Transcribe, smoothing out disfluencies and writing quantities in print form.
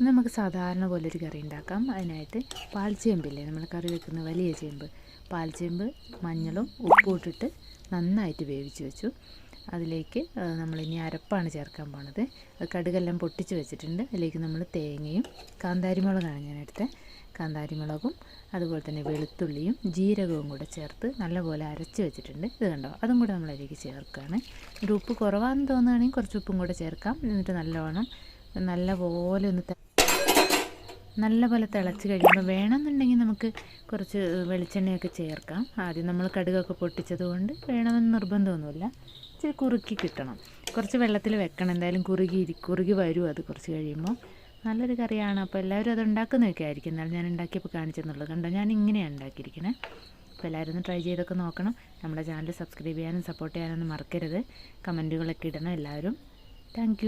നമുക്ക് സാധാരണ പോലൊരു കറി ഉണ്ടാക്കാം. അതിനായിട്ട് പാൽച്ചേമ്പില്ലേ, നമ്മൾ കറി വെക്കുന്ന വലിയ ചേമ്പ്, പാൽച്ചേമ്പ് മഞ്ഞളും ഉപ്പും ഇട്ടിട്ട് നന്നായിട്ട് വേവിച്ച് വെച്ചു. അതിലേക്ക് നമ്മളിനി അരപ്പാണ് ചേർക്കാൻ പോണത്. കടുകെല്ലാം പൊട്ടിച്ച് വെച്ചിട്ടുണ്ട്. അതിലേക്ക് നമ്മൾ തേങ്ങയും കാന്താരിമുളകാണ് ഞാനെടുത്തത്. കാന്താരിമുളകും അതുപോലെ തന്നെ വെളുത്തുള്ളിയും ജീരകവും കൂടെ ചേർത്ത് നല്ലപോലെ അരച്ച് വെച്ചിട്ടുണ്ട്. ഇത് കണ്ടോ, അതും കൂടെ നമ്മളതിലേക്ക് ചേർക്കുകയാണ്. ഒരു ഉപ്പ് കുറവാണെന്ന് തോന്നുകയാണെങ്കിൽ കുറച്ച് ഉപ്പും കൂടെ ചേർക്കാം. എന്നിട്ട് നല്ലപോലെ തിളച്ച് കഴിയുമ്പോൾ വേണമെന്നുണ്ടെങ്കിൽ നമുക്ക് കുറച്ച് വെളിച്ചെണ്ണയൊക്കെ ചേർക്കാം. ആദ്യം നമ്മൾ കടുകൊക്കെ പൊട്ടിച്ചത് കൊണ്ട് വേണമെന്ന് നിർബന്ധമൊന്നുമില്ല. ഇച്ചിരി കുറുക്കി കിട്ടണം. കുറച്ച് വെള്ളത്തിൽ വെക്കണം, എന്തായാലും കുറുകി വരും അത് കുറച്ച് കഴിയുമ്പോൾ. നല്ലൊരു കറിയാണ്. അപ്പോൾ എല്ലാവരും അത് ഉണ്ടാക്കുന്നതൊക്കെ ആയിരിക്കും. എന്നാലും ഞാൻ ഉണ്ടാക്കിയപ്പോൾ കാണിച്ചെന്നുള്ളത് കണ്ടോ, ഞാൻ ഇങ്ങനെയാണ് ഉണ്ടാക്കിയിരിക്കുന്നത്. അപ്പോൾ എല്ലാവരും ഒന്ന് ട്രൈ ചെയ്തൊക്കെ നോക്കണം. നമ്മുടെ ചാനൽ സബ്സ്ക്രൈബ് ചെയ്യാനും സപ്പോർട്ട് ചെയ്യാനൊന്നും മറക്കരുത്. കമൻറ്റുകളൊക്കെ ഇടണം എല്ലാവരും. താങ്ക്